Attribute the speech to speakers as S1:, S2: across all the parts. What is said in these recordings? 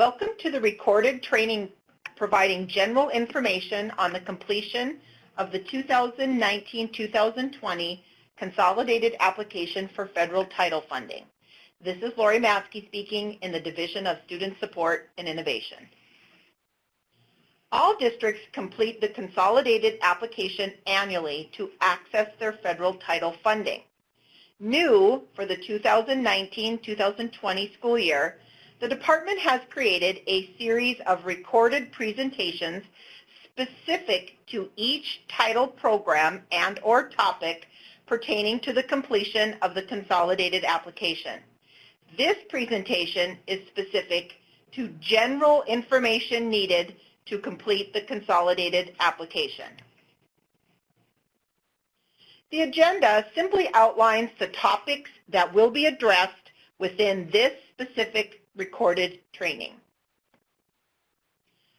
S1: Welcome to the recorded training providing general information on the completion of the 2019-2020 Consolidated Application for Federal Title Funding. This is Lori Maskey speaking in the Division of Student Support and Innovation. All districts complete the consolidated application annually to access their federal title funding. New for the 2019-2020 school year, the department has created a series of recorded presentations specific to each title program and/or topic pertaining to the completion of the consolidated application. This presentation is specific to general information needed to complete the consolidated application. The agenda simply outlines the topics that will be addressed within this specific recorded training.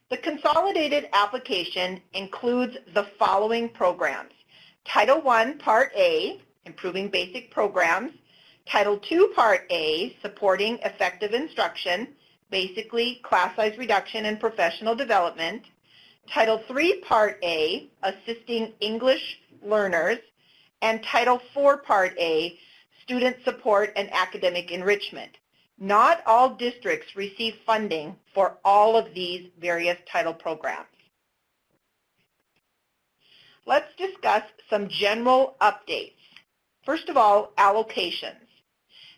S1: The consolidated application includes the following programs: Title I, Part A, Improving Basic Programs; Title II, Part A, Supporting Effective Instruction, basically class size reduction and professional development; Title III, Part A, Assisting English Learners; and Title IV, Part A, Student Support and Academic Enrichment. Not all districts receive funding for all of these various title programs. Let's discuss some general updates. First of all, allocations.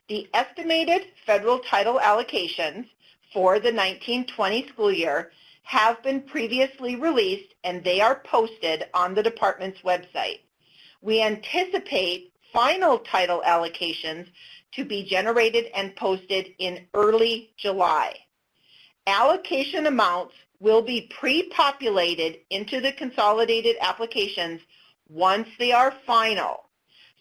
S1: The estimated federal title allocations for the 1920 school year have been previously released and they are posted on the department's website. We anticipate final title allocations to be generated and posted in early July. Allocation amounts will be pre-populated into the consolidated applications once they are final.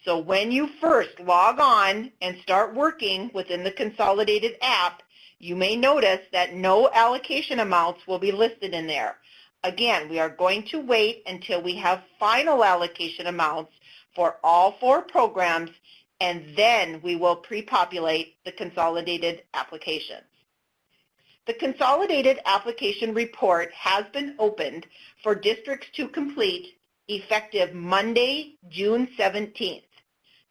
S1: So when you first log on and start working within the consolidated app, you may notice that no allocation amounts will be listed in there. Again, we are going to wait until we have final allocation amounts for all 4 programs, and then we will pre-populate the consolidated applications. The consolidated application report has been opened for districts to complete effective Monday, June 17th.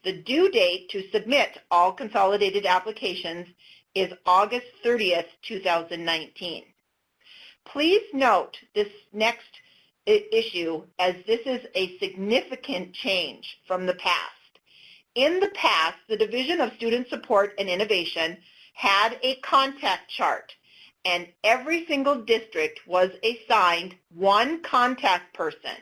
S1: The due date to submit all consolidated applications is August 30th, 2019. Please note this next issue, as this is a significant change from the past. In the past, the Division of Student Support and Innovation had a contact chart, and every single district was assigned one contact person.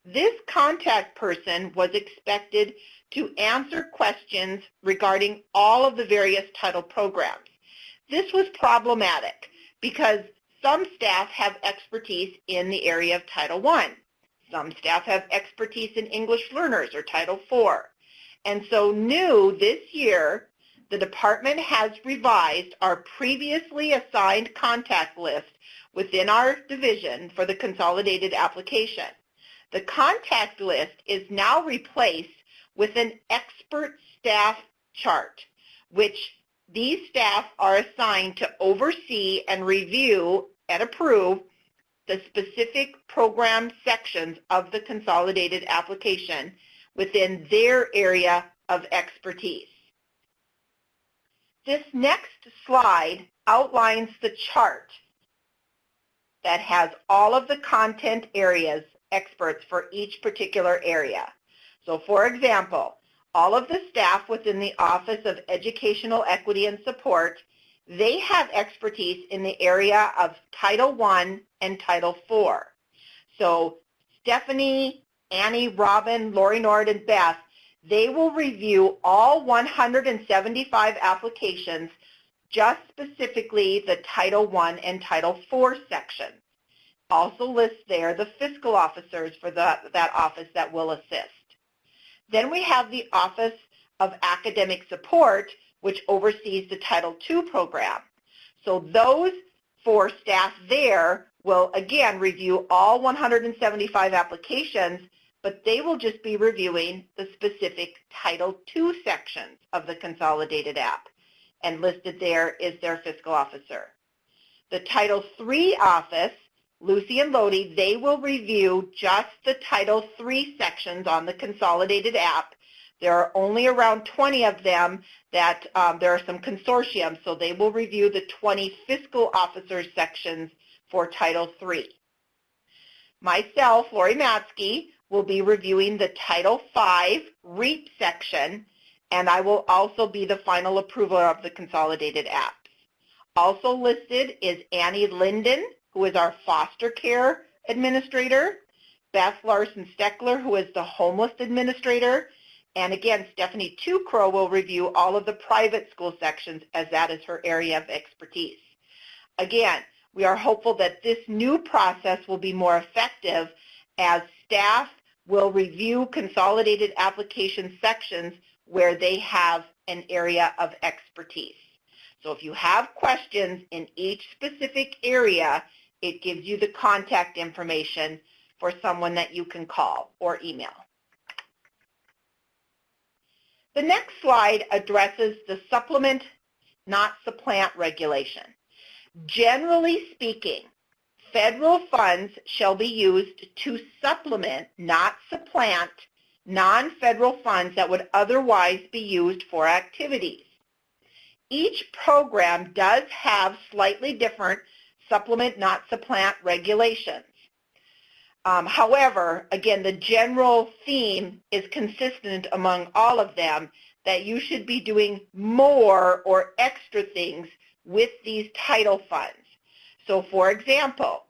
S1: This contact person was expected to answer questions regarding all of the various title programs. This was problematic because some staff have expertise in the area of Title I. Some staff have expertise in English learners or Title IV. And so new this year, the department has revised our previously assigned contact list within our division for the consolidated application. The contact list is now replaced with an expert staff chart, which these staff are assigned to oversee and review and approve the specific program sections of the consolidated application within their area of expertise. This next slide outlines the chart that has all of the content areas experts for each particular area. So for example, all of the staff within the Office of Educational Equity and Support, they have expertise in the area of Title I and Title IV. So Stephanie, Annie, Robin, Lori, Nord, and Beth, they will review all 175 applications, just specifically the Title I and Title IV sections. Also lists there the fiscal officers for that office that will assist. Then we have the Office of Academic Support, which oversees the Title II program. So those 4 staff there will again review all 175 applications, but they will just be reviewing the specific Title II sections of the consolidated app. And listed there is their fiscal officer. The Title III office, Lucy and Lodi, they will review just the Title III sections on the Consolidated app. There are only around 20 of them that there are some consortiums, so they will review the 20 fiscal officer sections for Title III. Myself, Lori Matzke, will be reviewing the Title V REAP section, and I will also be the final approver of the Consolidated apps. Also listed is Annie Linden, who is our foster care administrator, Beth Larson-Steckler, who is the homeless administrator, and again, Stephanie Tucrow will review all of the private school sections as that is her area of expertise. Again, we are hopeful that this new process will be more effective as staff will review consolidated application sections where they have an area of expertise. So if you have questions in each specific area, it gives you the contact information for someone that you can call or email. The next slide addresses the supplement, not supplant regulation. Generally speaking, federal funds shall be used to supplement, not supplant, non-federal funds that would otherwise be used for activities. Each program does have slightly different supplement, not supplant regulations. However, again, the general theme is consistent among all of them that you should be doing more or extra things with these title funds. So, for example,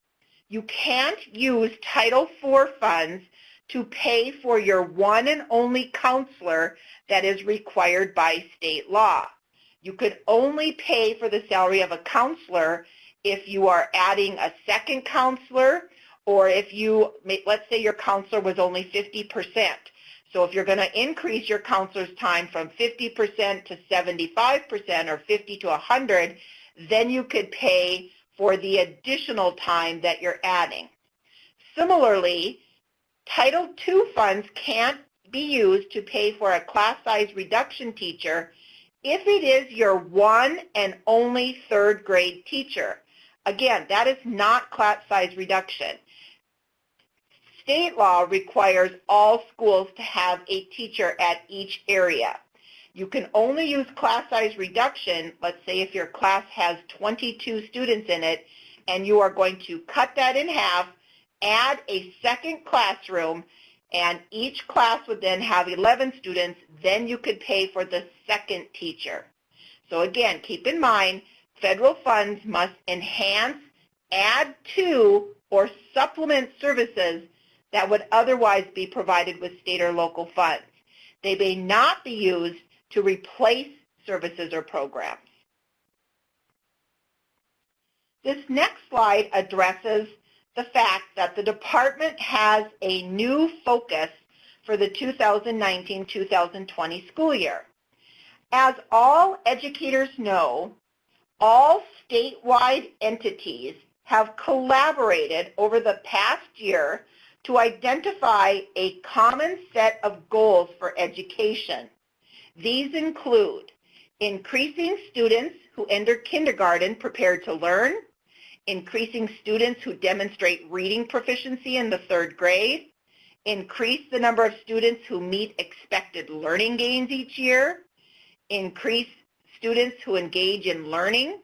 S1: you can't use Title IV funds to pay for your one and only counselor that is required by state law. You could only pay for the salary of a counselor if you are adding a second counselor, or if you, let's say your counselor was only 50%. So if you're going to increase your counselor's time from 50% to 75% or 50 to 100, then you could pay for the additional time that you're adding. Similarly, Title II funds can't be used to pay for a class size reduction teacher if it is your one and only third grade teacher. Again, that is not class size reduction. State law requires all schools to have a teacher at each area. You can only use class size reduction, let's say if your class has 22 students in it, and you are going to cut that in half, add a second classroom, and each class would then have 11 students, then you could pay for the second teacher. So again, keep in mind, federal funds must enhance, add to, or supplement services that would otherwise be provided with state or local funds. They may not be used to replace services or programs. This next slide addresses the fact that the department has a new focus for the 2019-2020 school year. As all educators know, all statewide entities have collaborated over the past year to identify a common set of goals for education. These include increasing students who enter kindergarten prepared to learn, increasing students who demonstrate reading proficiency in the third grade, increase the number of students who meet expected learning gains each year, increase students who engage in learning,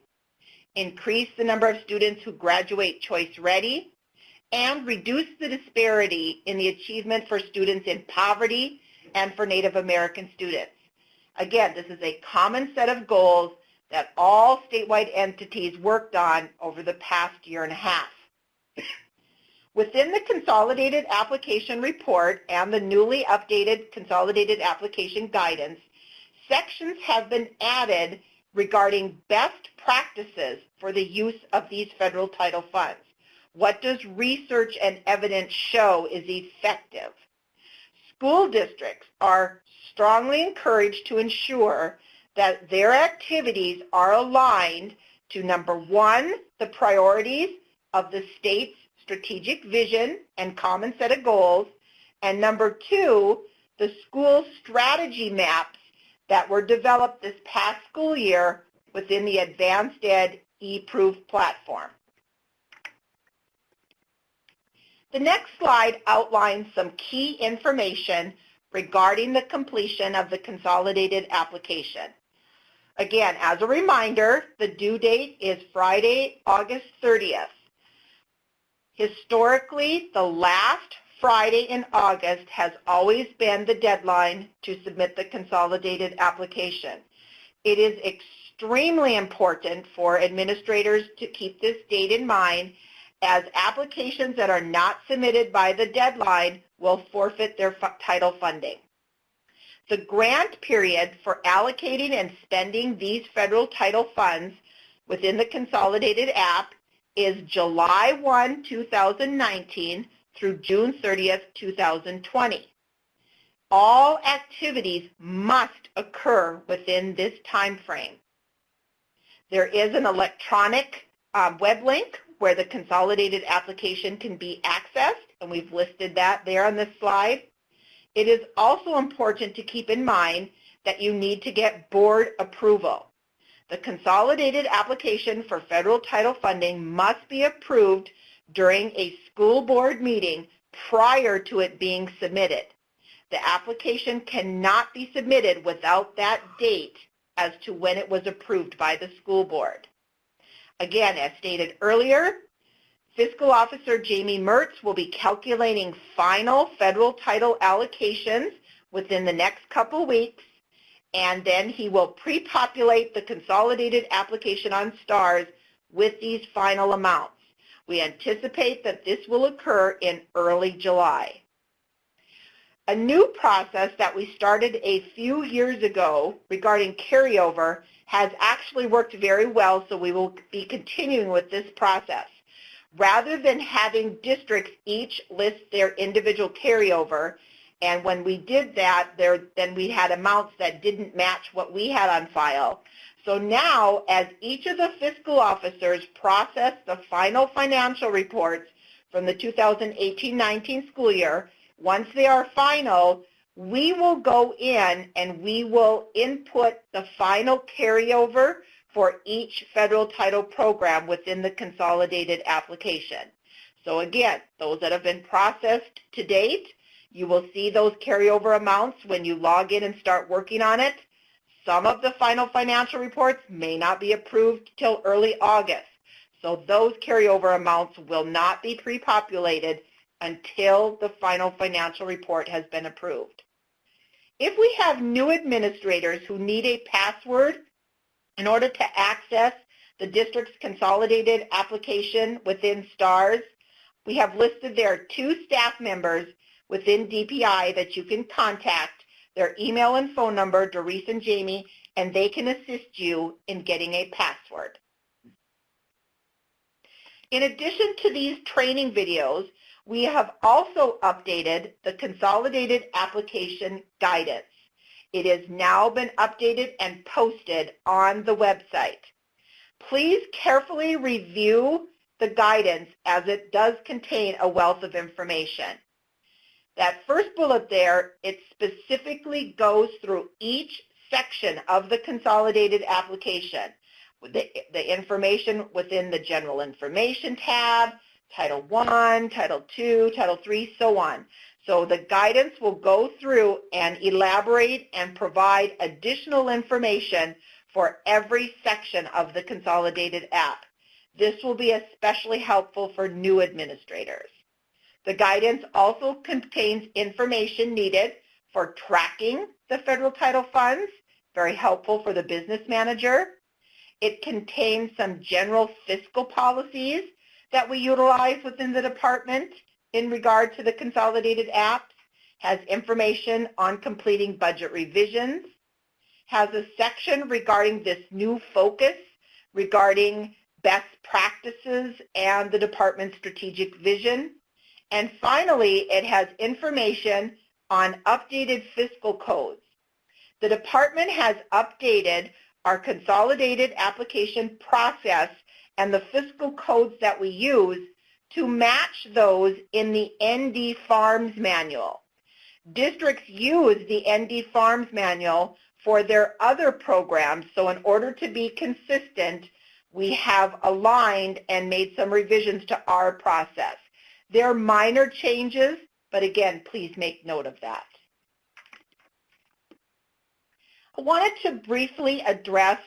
S1: increase the number of students who graduate choice ready, and reduce the disparity in the achievement for students in poverty and for Native American students. Again, this is a common set of goals that all statewide entities worked on over the past year and a half. Within the Consolidated Application Report and the newly updated Consolidated Application Guidance, sections have been added regarding best practices for the use of these federal title funds. What does research and evidence show is effective? School districts are strongly encouraged to ensure that their activities are aligned to, number one, the priorities of the state's strategic vision and common set of goals, and number two, the school strategy maps that were developed this past school year within the Advanced Ed eProof platform. The next slide outlines some key information regarding the completion of the consolidated application. Again, as a reminder, the due date is Friday, August 30th. Historically, the last Friday in August has always been the deadline to submit the consolidated application. It is extremely important for administrators to keep this date in mind, as applications that are not submitted by the deadline will forfeit their title funding. The grant period for allocating and spending these federal title funds within the Consolidated app is July 1, 2019 through June 30th, 2020. All activities must occur within this time frame. There is an electronic web link where the consolidated application can be accessed, and we've listed that there on this slide. It is also important to keep in mind that you need to get board approval. The consolidated application for federal title funding must be approved during a school board meeting prior to it being submitted. The application cannot be submitted without that date as to when it was approved by the school board. Again, as stated earlier, Fiscal Officer Jamie Mertz will be calculating final federal title allocations within the next couple weeks, and then he will pre-populate the consolidated application on STARS with these final amounts. We anticipate that this will occur in early July. A new process that we started a few years ago regarding carryover has actually worked very well, so we will be continuing with this process. Rather than having districts each list their individual carryover, and when we did that, then we had amounts that didn't match what we had on file. So now, as each of the fiscal officers process the final financial reports from the 2018-19 school year, once they are final, we will go in and we will input the final carryover for each federal title program within the consolidated application. So again, those that have been processed to date, you will see those carryover amounts when you log in and start working on it. Some of the final financial reports may not be approved till early August. So those carryover amounts will not be pre-populated until the final financial report has been approved. If we have new administrators who need a password in order to access the district's consolidated application within STARS, we have listed there 2 staff members within DPI that you can contact, their email and phone number, Doris and Jamie, and they can assist you in getting a password. In addition to these training videos, we have also updated the consolidated application guidance. It has now been updated and posted on the website. Please carefully review the guidance as it does contain a wealth of information. That first bullet there, it specifically goes through each section of the consolidated application. The information within the General Information tab, Title I, Title II, Title III, so on. So the guidance will go through and elaborate and provide additional information for every section of the consolidated app. This will be especially helpful for new administrators. The guidance also contains information needed for tracking the federal title funds, very helpful for the business manager. It contains some general fiscal policies that we utilize within the department in regard to the consolidated apps, has information on completing budget revisions, has a section regarding this new focus regarding best practices and the department's strategic vision. And finally, it has information on updated fiscal codes. The department has updated our consolidated application process and the fiscal codes that we use to match those in the ND Farms Manual. Districts use the ND Farms Manual for their other programs, so in order to be consistent, we have aligned and made some revisions to our process. They're minor changes, but again, please make note of that. I wanted to briefly address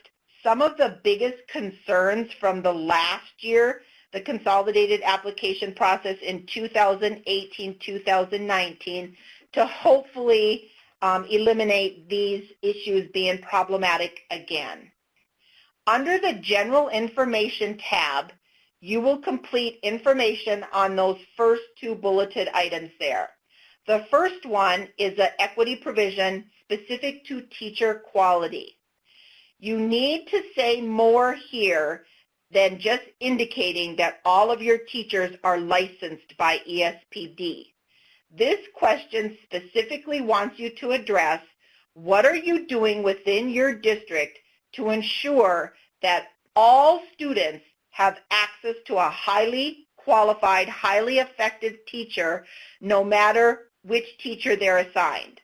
S1: some of the biggest concerns from the last year, the consolidated application process in 2018-2019, to hopefully eliminate these issues being problematic again. Under the General Information tab, you will complete information on those first two bulleted items there. The first one is an equity provision specific to teacher quality. You need to say more here than just indicating that all of your teachers are licensed by ESPD. This question specifically wants you to address what are you doing within your district to ensure that all students have access to a highly qualified, highly effective teacher, no matter which teacher they're assigned.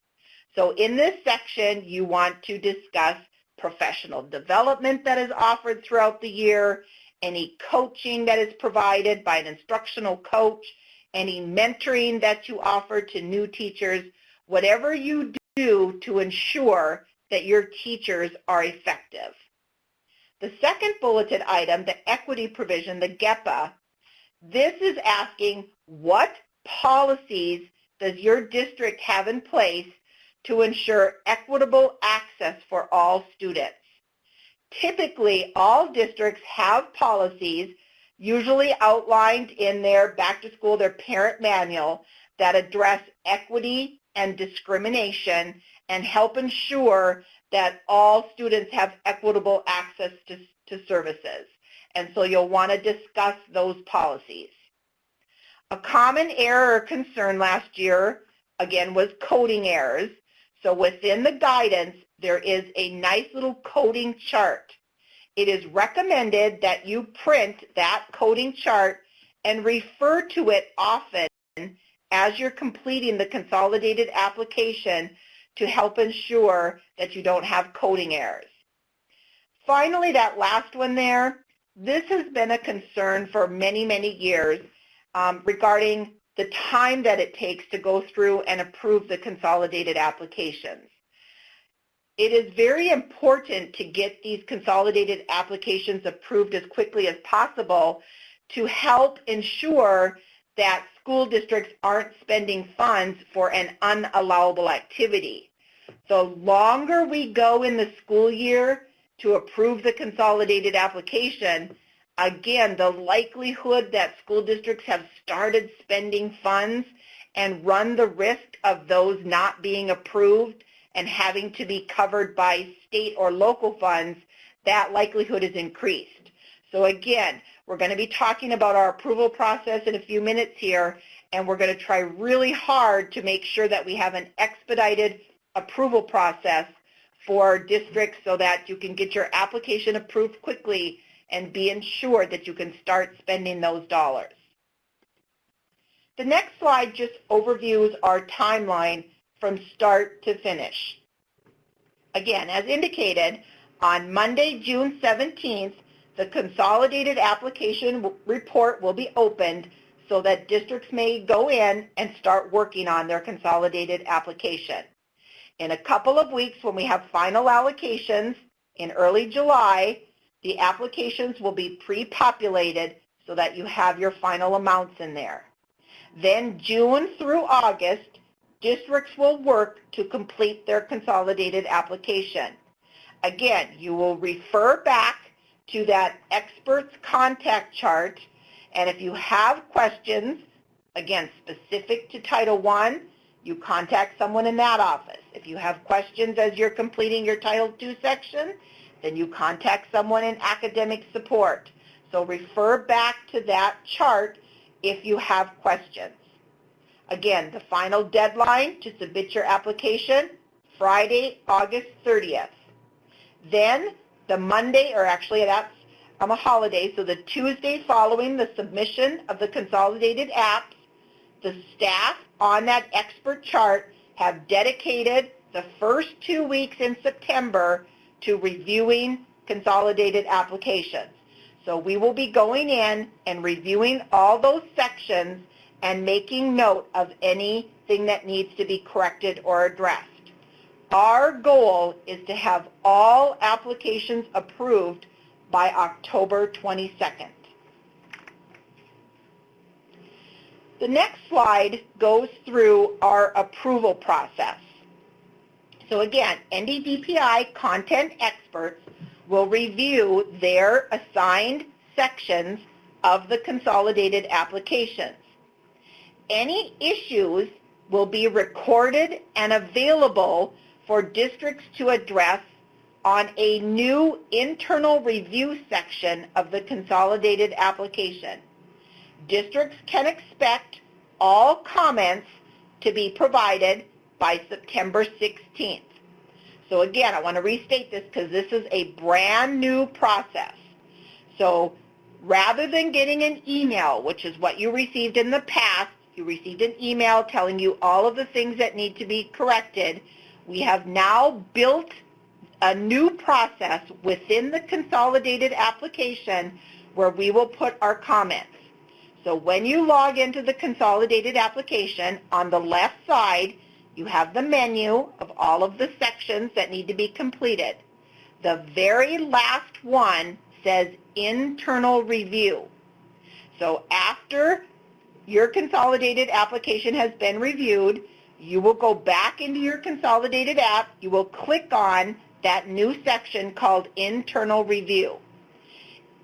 S1: So in this section, you want to discuss professional development that is offered throughout the year, any coaching that is provided by an instructional coach, any mentoring that you offer to new teachers, whatever you do to ensure that your teachers are effective. The second bulleted item, the equity provision, the GEPA, this is asking what policies does your district have in place to ensure equitable access for all students. Typically, all districts have policies, usually outlined in their back to school, their parent manual, that address equity and discrimination and help ensure that all students have equitable access to services. And so you'll want to discuss those policies. A common error or concern last year, again, was coding errors. So within the guidance, there is a nice little coding chart. It is recommended that you print that coding chart and refer to it often as you're completing the consolidated application to help ensure that you don't have coding errors. Finally, that last one there, this has been a concern for many, many years regarding the time that it takes to go through and approve the consolidated applications. It is very important to get these consolidated applications approved as quickly as possible to help ensure that school districts aren't spending funds for an unallowable activity. The longer we go in the school year to approve the consolidated application, again, the likelihood that school districts have started spending funds and run the risk of those not being approved and having to be covered by state or local funds, that likelihood is increased. So again, we're going to be talking about our approval process in a few minutes here, and we're going to try really hard to make sure that we have an expedited approval process for districts so that you can get your application approved quickly and be ensured that you can start spending those dollars. The next slide just overviews our timeline from start to finish. Again, as indicated, on Monday, June 17th, the consolidated application report will be opened so that districts may go in and start working on their consolidated application. In a couple of weeks, when we have final allocations in early July, the applications will be pre-populated so that you have your final amounts in there. Then June through August, districts will work to complete their consolidated application. Again, you will refer back to that experts contact chart, and if you have questions, again, specific to Title I, you contact someone in that office. If you have questions as you're completing your Title II section, then you contact someone in academic support. So refer back to that chart if you have questions. Again, the final deadline to submit your application, Friday, August 30th. Then the Monday, or actually that's a holiday, so the Tuesday following the submission of the consolidated apps, the staff on that expert chart have dedicated the first 2 weeks in September to reviewing consolidated applications. So we will be going in and reviewing all those sections and making note of anything that needs to be corrected or addressed. Our goal is to have all applications approved by October 22nd. The next slide goes through our approval process. So again, NDDPI content experts will review their assigned sections of the consolidated applications. Any issues will be recorded and available for districts to address on a new internal review section of the consolidated application. Districts can expect all comments to be provided by September 16th. So again, I want to restate this because this is a brand new process. So rather than getting an email, which is what you received in the past, you received an email telling you all of the things that need to be corrected, we have now built a new process within the consolidated application where we will put our comments. So when you log into the consolidated application, on the left side, you have the menu of all of the sections that need to be completed. The very last one says internal review. So after your consolidated application has been reviewed, you will go back into your consolidated app, you will click on that new section called internal review.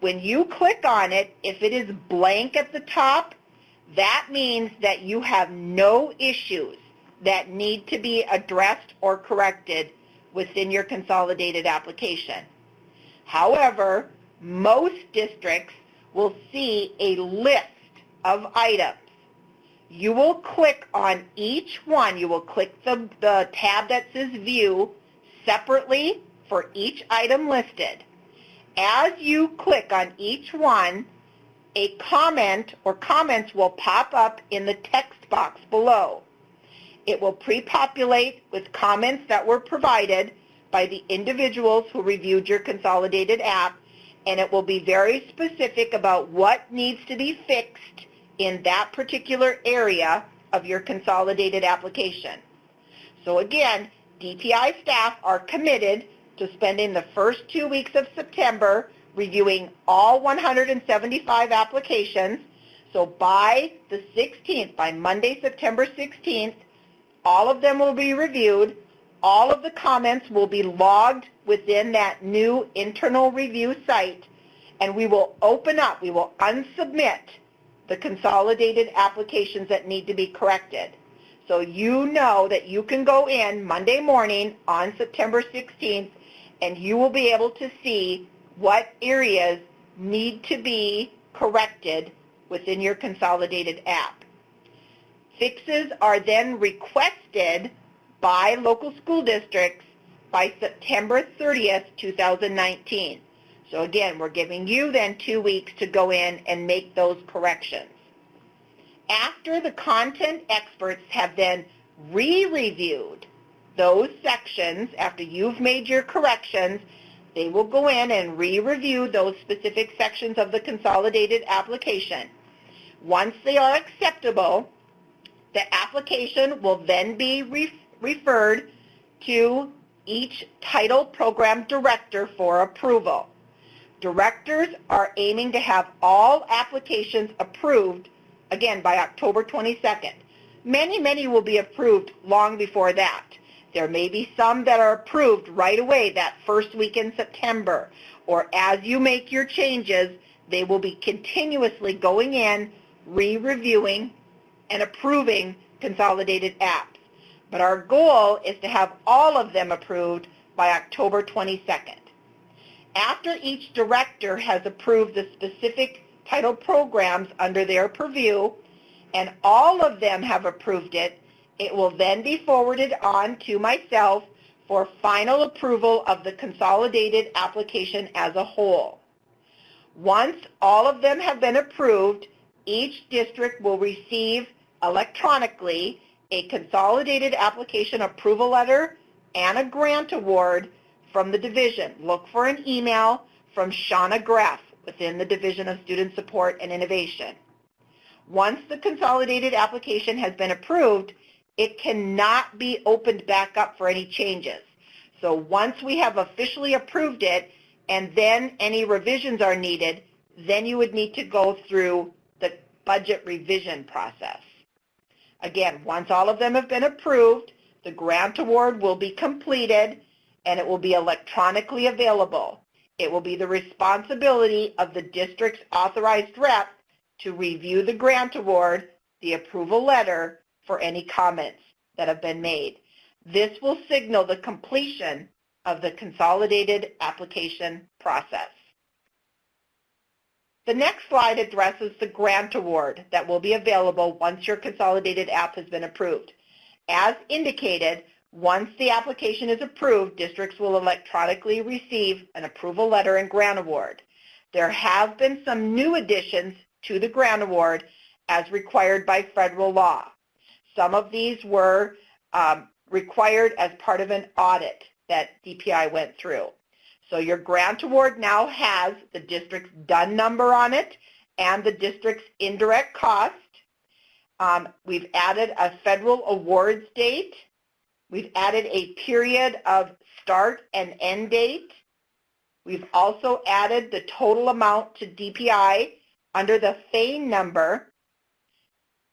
S1: When you click on it, if it is blank at the top, that means that you have no issues that need to be addressed or corrected within your consolidated application. However, most districts will see a list of items. You will click on each one. You will click the tab that says View separately for each item listed. As you click on each one, a comment or comments will pop up in the text box below. It will pre-populate with comments that were provided by the individuals who reviewed your consolidated app, and it will be very specific about what needs to be fixed in that particular area of your consolidated application. So again, DPI staff are committed to spending the first 2 weeks of September reviewing all 175 applications. So by the 16th, by Monday, September 16th, all of them will be reviewed. All of the comments will be logged within that new internal review site, and we will open up, we will unsubmit the consolidated applications that need to be corrected. So you know that you can go in Monday morning on September 16th and you will be able to see what areas need to be corrected within your consolidated app. Fixes are then requested by local school districts by September 30th, 2019. So again, we're giving you then 2 weeks to go in and make those corrections. After the content experts have then re-reviewed those sections, after you've made your corrections, they will go in and re-review those specific sections of the consolidated application. Once they are acceptable, the application will then be referred to each title program director for approval. Directors are aiming to have all applications approved, again, by October 22nd. Many will be approved long before that. There may be some that are approved right away that first week in September, or as you make your changes, they will be continuously going in, re-reviewing, and approving consolidated apps. But our goal is to have all of them approved by October 22nd. After each director has approved the specific title programs under their purview, and all of them have approved it, it will then be forwarded on to myself for final approval of the consolidated application as a whole. Once all of them have been approved, each district will receive electronically a consolidated application approval letter and a grant award from the division. Look for an email from Shauna Greff within the Division of Student Support and Innovation. Once the consolidated application has been approved, it cannot be opened back up for any changes. So once we have officially approved it and then any revisions are needed, then you would need to go through the budget revision process. Again, once all of them have been approved, the grant award will be completed and it will be electronically available. It will be the responsibility of the district's authorized rep to review the grant award, the approval letter, for any comments that have been made. This will signal the completion of the consolidated application process. The next slide addresses the grant award that will be available once your consolidated app has been approved. As indicated, once the application is approved, districts will electronically receive an approval letter and grant award. There have been some new additions to the grant award as required by federal law. Some of these were required as part of an audit that DPI went through. So your grant award now has the district's DUN number on it and the district's indirect cost. We've added a federal awards date. We've added a period of start and end date. We've also added the total amount to DPI under the FAIN number.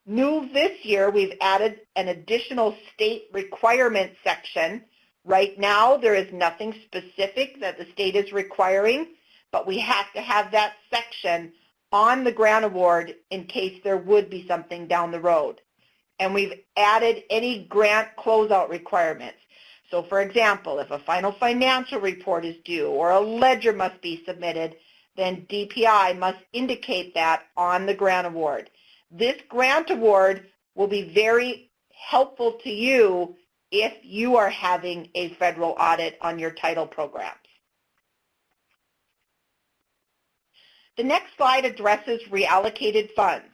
S1: New this year, we've added an additional state requirement section. Right now, there is nothing specific that the state is requiring, but we have to have that section on the grant award in case there would be something down the road. And we've added any grant closeout requirements. So for example, if a final financial report is due or a ledger must be submitted, then DPI must indicate that on the grant award. This grant award will be very helpful to you if you are having a federal audit on your title programs. The next slide addresses reallocated funds.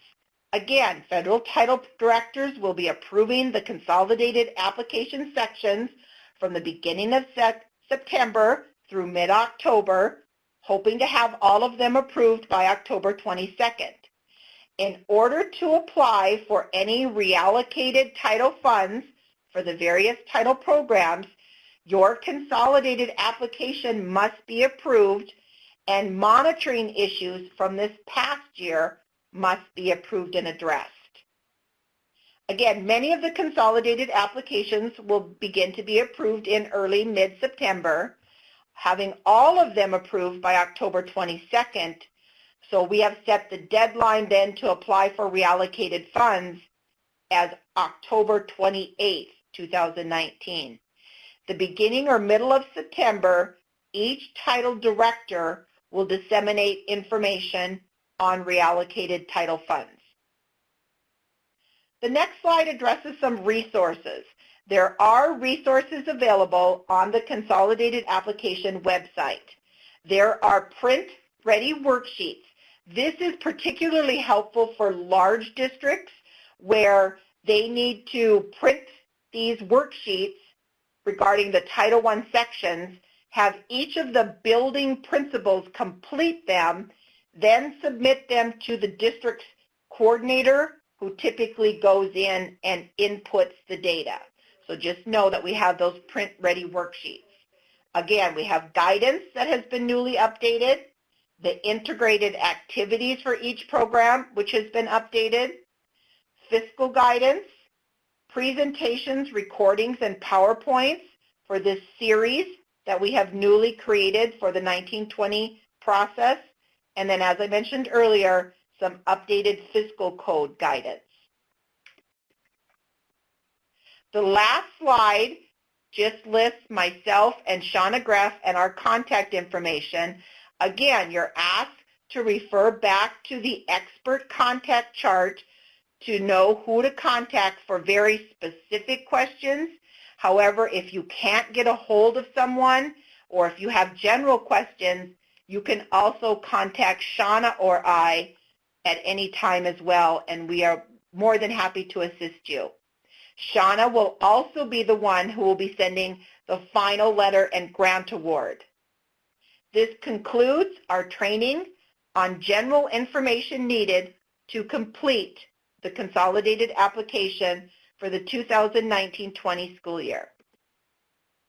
S1: Again, federal title directors will be approving the consolidated application sections from the beginning of September through mid-October, hoping to have all of them approved by October 22nd. In order to apply for any reallocated title funds for the various title programs, your consolidated application must be approved and monitoring issues from this past year must be approved and addressed. Again, many of the consolidated applications will begin to be approved in early mid-September, having all of them approved by October 22nd. So we have set the deadline then to apply for reallocated funds as October 28th, 2019. The beginning or middle of September, each title director will disseminate information on reallocated title funds. The next slide addresses some resources. There are resources available on the Consolidated Application website. There are print-ready worksheets. This is particularly helpful for large districts where they need to print these worksheets regarding the Title I sections, have each of the building principals complete them, then submit them to the district's coordinator, who typically goes in and inputs the data. So just know that we have those print-ready worksheets. Again, we have guidance that has been newly updated, the integrated activities for each program, which has been updated, fiscal guidance, presentations, recordings, and PowerPoints for this series that we have newly created for the 1920 process, and then as I mentioned earlier, some updated fiscal code guidance. The last slide just lists myself and Shauna Greff and our contact information. Again, you're asked to refer back to the expert contact chart to know who to contact for very specific questions. However, if you can't get a hold of someone or if you have general questions, you can also contact Shauna or I at any time as well, and we are more than happy to assist you. Shauna will also be the one who will be sending the final letter and grant award. This concludes our training on general information needed to complete the consolidated application for the 2019-20 school year.